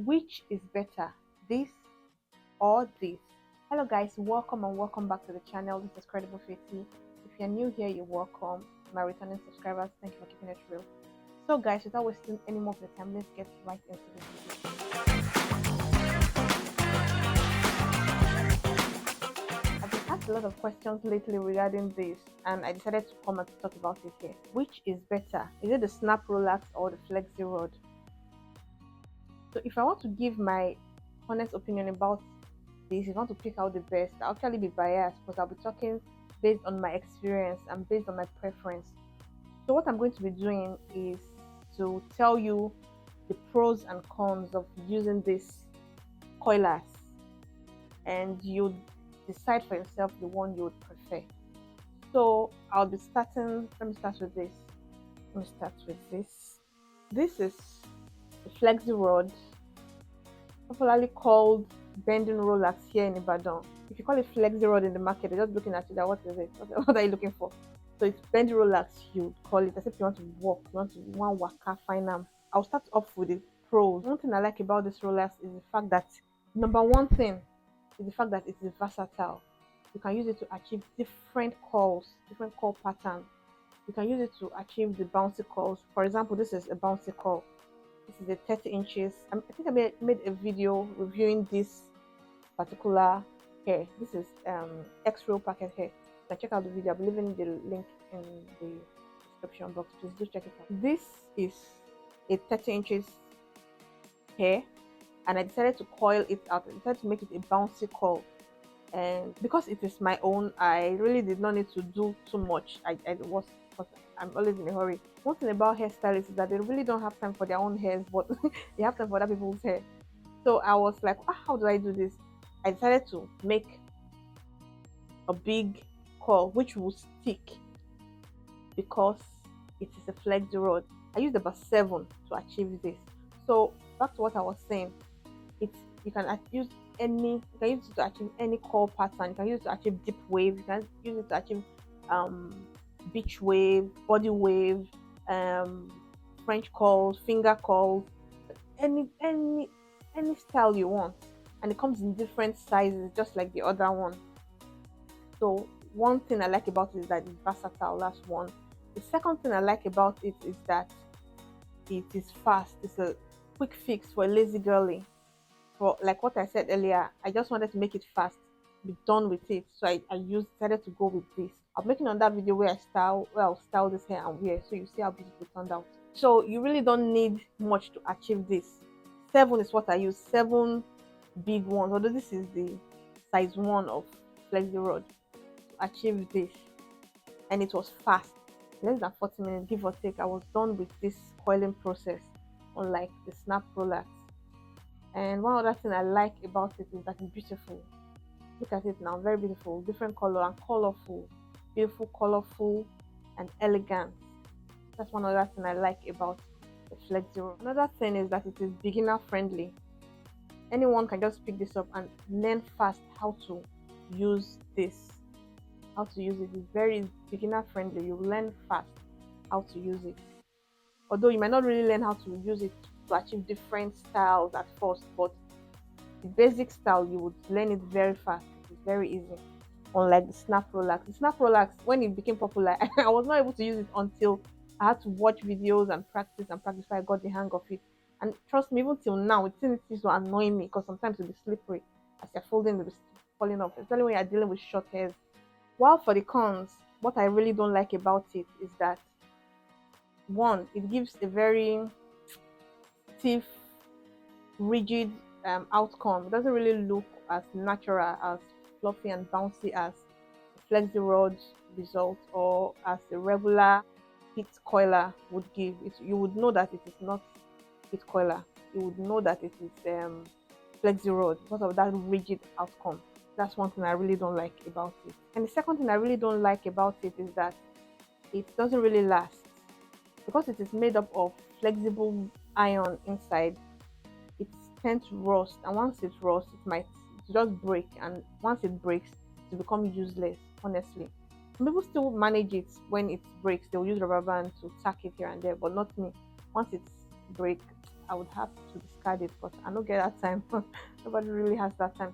Which is better, this or this? Hello guys, welcome and welcome back to the channel. This is Credible Faithie. If you're new here, you're welcome. My returning subscribers, thank you for keeping it real. So guys, without wasting any more of your time, let's get right into this video. I've been asked a lot of questions lately regarding this, and I decided to come and talk about it here. Which is better? Is it the Snap Rollax or the Flexi Rod? So if I want to give my honest opinion about this, if I want to pick out the best, I'll actually be biased because I'll be talking based on my experience and based on my preference. So what I'm going to be doing is to tell you the pros and cons of using this coilers, and you decide for yourself the one you would prefer. So I'll be starting. Let me start with this. Let me start with this. This is the Flexi Rod, popularly called bending rollers here in Ibadan. If you call it Flexi Rod in the market, they're just looking at you that what is it? What are you looking for? So it's bending rollers, you call it, as if you want to walk, you want to one waka find them. I'll start off with the pros. One thing I like about this rollers is the fact that number one thing is the fact that it is versatile. You can use it to achieve different calls, different call patterns. You can use it to achieve the bouncy calls. For example, this is a bouncy call. This is a 30 inches. I think I made a video reviewing this particular hair. This is X-Row packet hair. You can check out the video. I'll be leaving the link in the description box. Please do check it out. This is a 30 inches hair, and I decided to coil it out. I decided to make it a bouncy coil. And because it is my own, I really did not need to do too much. I was, because I'm always in a hurry. One thing about hairstylists is that they really don't have time for their own hairs, but they have time for other people's hair. So I was like, how do I do this? I decided to make a big coil which will stick because it is a flexi rod. I used about 7 to achieve this. So back to what I was saying, it's you can use you can use it to achieve any call pattern. You can use it to achieve deep wave. You can use it to achieve um, beach wave, body wave, um, French calls, finger calls, any style you want, and it comes in different sizes, just like the other one. So one thing I like about it is that it's versatile. That's one. The second thing I like about it is that it is fast. It's a quick fix for a lazy girly. For like what I said earlier, I just wanted to make it fast, be done with it. So I decided to go with this. I'm making on that video where I'll style this hair and wear, so you see how beautiful it turned out. So you really don't need much to achieve this. 7 is what I use. 7 big ones. Although this is the size 1 of Flexi Rod to achieve this, and it was fast. Less than 40 minutes, give or take, I was done with this coiling process, unlike the Snap Rollers. And one other thing I like about it is that it's beautiful. Look at it now, very beautiful, different color and colorful, beautiful, colorful, and elegant. That's one other thing I like about the Flexi Rod. Another thing is that it is beginner friendly. Anyone can just pick this up and learn fast how to use this. How to use it is very beginner friendly. You learn fast how to use it. Although you might not really learn how to use it to achieve different styles at first, but the basic style you would learn it very fast. It's very easy. Unlike the Snap Rollax. The Snap Rollax, when it became popular, I was not able to use it until I had to watch videos and practice before I got the hang of it. And trust me, even till now, it still used to annoy me because sometimes it'll be slippery as you're folding, it'll be falling off, especially when you're dealing with short hairs. While for the cons, what I really don't like about it is that one, it gives a very stiff, rigid outcome. It doesn't really look as natural, as fluffy and bouncy as Flexi Rod result or as a regular heat coiler would give. You would know that it is not heat coiler. You would know that it is Flexi Rod because of that rigid outcome. That's one thing I really don't like about it. And the second thing I really don't like about it is that it doesn't really last because it is made up of flexible iron inside. It tends to rust, and once it rusts, it might just break, and once it breaks, it become useless. Honestly, some people still manage it when it breaks. They'll use rubber band to tack it here and there, but not me. Once it's break, I would have to discard it, but I don't get that time. Nobody really has that time.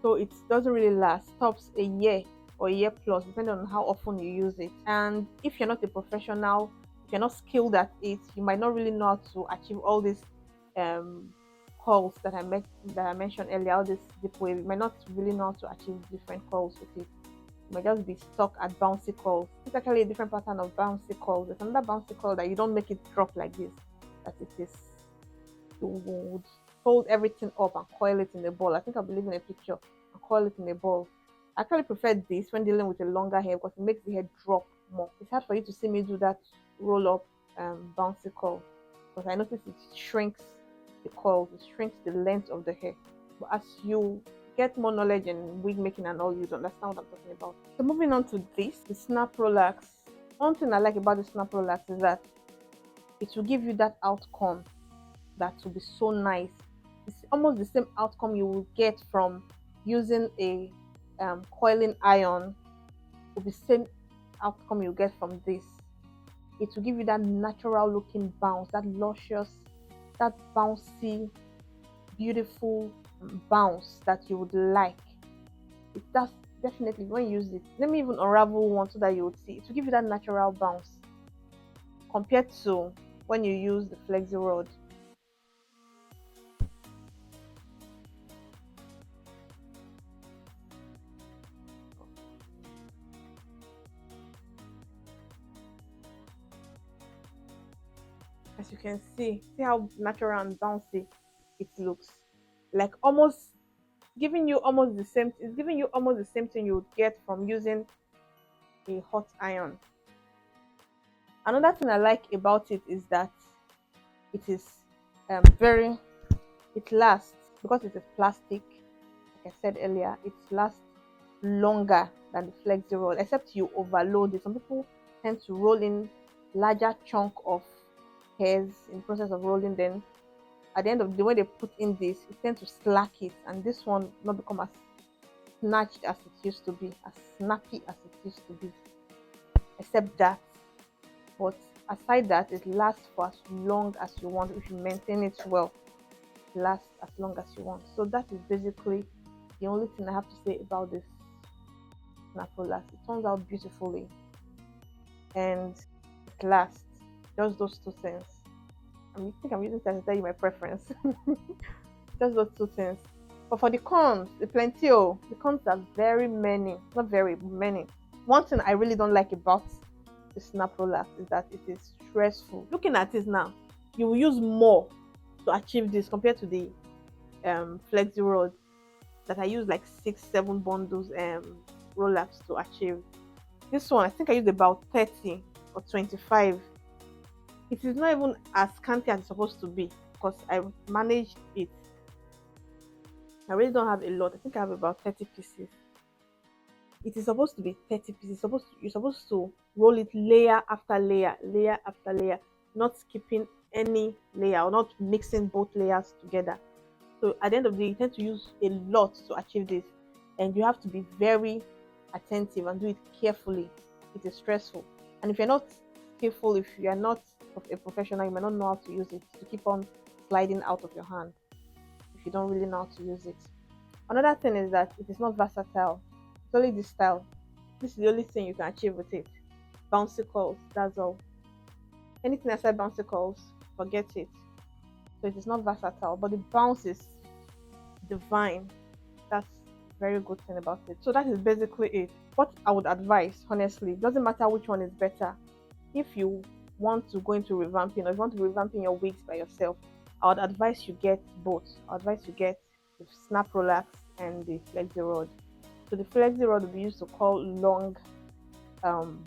So it doesn't really last. Stops a year or a year plus, depending on how often you use it. And if you're not a professional, if you're not skilled at it, you might not really know how to achieve all these um, calls that I mentioned earlier. All this deep wave, you might not really know how to achieve different calls with it. You might just be stuck at bouncy calls. It's actually a different pattern of bouncy calls. There's another bouncy call that you don't make it drop like this. That it is you would fold everything up and coil it in a ball. I think I believe in a picture and coil it in a ball. I actually prefer this when dealing with a longer hair because it makes the hair drop more. It's hard for you to see me do that roll up bouncy curl because I notice it shrinks the curls, it shrinks the length of the hair. But as you get more knowledge in wig making and all, you understand what I'm talking about. So moving on to this, the snap relax. One thing I like about the snap relax is that it will give you that outcome that will be so nice. It's almost the same outcome you will get from using a coiling iron. Will be same outcome you get from this. It will give you that natural looking bounce, that luscious, that bouncy, beautiful bounce that you would like. That's definitely when you use it. Let me even unravel one so that you would see. It will give you that natural bounce compared to when you use the flexi rod. As you can see how natural and bouncy it looks. Like almost giving you almost the same it's giving you almost the same thing you would get from using a hot iron. Another thing I like about it is that it is very it lasts because it is plastic. Like I said earlier, it lasts longer than the flexi roll, except you overload it. Some people tend to roll in larger chunk of hairs in the process of rolling. Then at the end of the day, when they put in this, it tends to slack it, and this one not become as snatched as it used to be, as snappy as it used to be. Except that, but aside that, it lasts for as long as you want if you maintain it well. It lasts as long as you want. So that is basically the only thing I have to say about this Napolas. It turns out beautifully and it lasts. Just those two things. think I'm using that to tell you my preference. Just those two things. But for the cons, the plenty. Oh, the cons are very many. Not very many. One thing I really don't like about the snap roller is that it is stressful. Looking at it now, you will use more to achieve this compared to the flexi rod that I use like 6, 7 bundles roll-ups to achieve. This one I think I used about 30 or 25. It is not even as scanty as it's supposed to be because I managed it. I really don't have a lot. I think I have about 30 pieces. It is supposed to be 30 pieces. You're supposed to roll it layer after layer, layer after layer, not skipping any layer or not mixing both layers together. So at the end of the day, you tend to use a lot to achieve this, and you have to be very attentive and do it carefully. It is stressful, and if you're not skillful, if you are not a professional, you might not know how to use it to keep on sliding out of your hand if you don't really know how to use it. Another thing is that it is not versatile. It's only this style. This is the only thing you can achieve with it. Bouncy calls, that's all. Anything aside bouncy calls, forget it. So it is not versatile, but the bounce is divine. That's very good thing about it. So that is basically it. What I would advise, honestly, doesn't matter which one is better. If you want to go into revamping or if you want to be revamping your wigs by yourself, I would advise you get both. I would advise you get the snap relax and the flexi rod. So the flexi rod will be used to curl long um,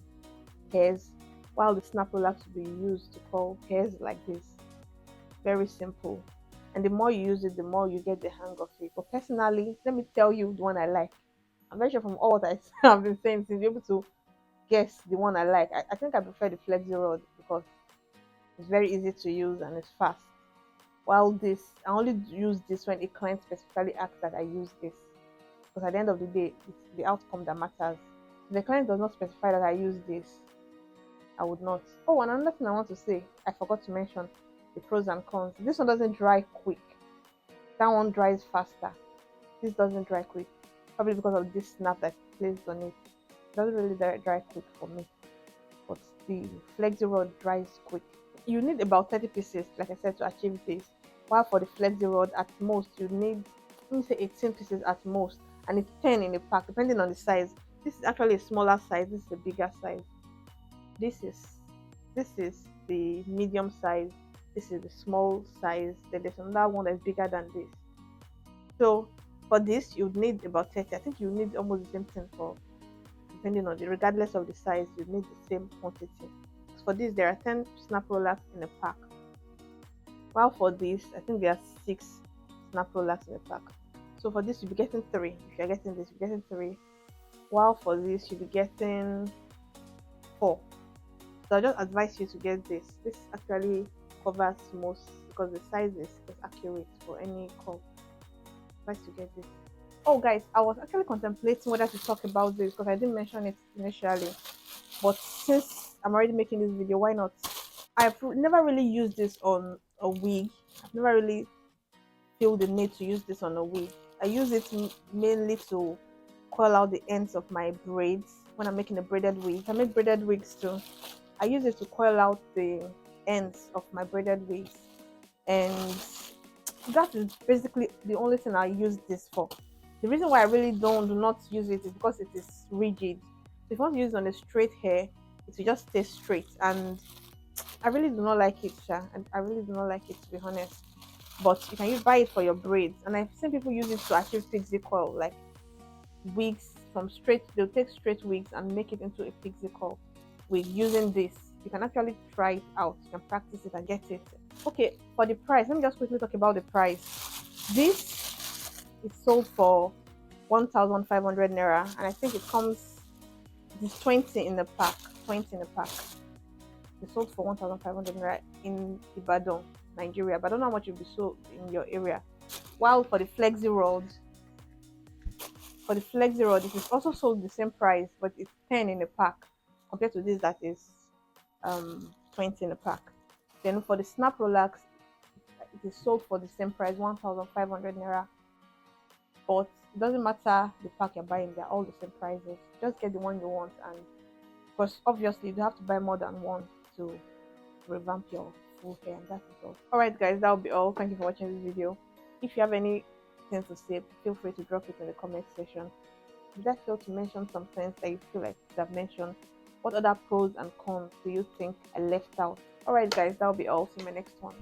hairs, while the snap relax will be used to curl hairs like this. Very simple. And the more you use it, the more you get the hang of it. But personally, let me tell you the one I like. I'm very sure from all that I've been saying, to be able to guess the one I like. I think I prefer the flexi rod because it's very easy to use and it's fast. While this, I only use this when a client specifically asks that I use this. Because at the end of the day, it's the outcome that matters. If the client does not specify that I use this, I would not. Oh, and another thing I want to say, I forgot to mention, the pros and cons. This one doesn't dry quick. That one dries faster. This doesn't dry quick. Probably because of this snap that placed on it. It doesn't really dry quick for me. But the Flexi Rod dries quick. You need about 30 pieces, like I said, to achieve this. While for the Flexi Rod, at most, you need, let me say 18 pieces at most. And it's 10 in the pack, depending on the size. This is actually a smaller size. This is a bigger size. This is this is the medium size. This is the small size. Then there's another one that's bigger than this. So for this, you need about 30. I think you need almost the same thing for, depending on the, regardless of the size, you need the same quantity. For this, there are 10 snap rollers in a pack. While for this, I think there are 6 snap rollers in a pack. So for this, you'll be getting 3. If you're getting this, you're getting 3. While for this, you'll be getting 4. So I just advise you to get this. This actually covers most because the size is accurate for any cup. Advise to get this. Oh guys, I was actually contemplating whether to talk about this because I didn't mention it initially. But since I'm already making this video, why not? I've never really used this on a wig. I've never really feel the need to use this on a wig. I use it mainly to coil out the ends of my braids when I'm making a braided wig. I make braided wigs too. I use it to coil out the ends of my braided wigs, and that is basically the only thing I use this for. The reason why I really do not use it is because it is rigid. So if you want to use it on a straight hair, it will just stay straight, and I really do not like it, Sha. And I really do not like it, to be honest. But you can buy it for your braids, and I've seen people use it to achieve pixie coil, like wigs from straight. They'll take straight wigs and make it into a pixie coil wig using this. You can actually try it out. You can practice it and get it. Okay, for the price, let me just quickly talk about the price. This is sold for 1,500 naira, and I think it comes. It's 20 in the pack. 20 in the pack. It's sold for 1,500 naira in Ibadan, Nigeria, but I don't know how much it will be sold in your area. While for the Flexi Rod, it is also sold the same price, but it's 10 in a pack compared to this that is 20 in a pack. Then for the Snap Rolex, it is sold for the same price, 1,500 naira. But it doesn't matter the pack you're buying; they're all the same prices. Just get the one you want, and because obviously you have to buy more than one to revamp your full hair, and that is all. Alright guys, that will be all. Thank you for watching this video. If you have anything to say, feel free to drop it in the comment section. Did I fail to mention some things that you feel like I've mentioned? What other pros and cons do you think I left out? Alright guys, that will be all. See you in my next one.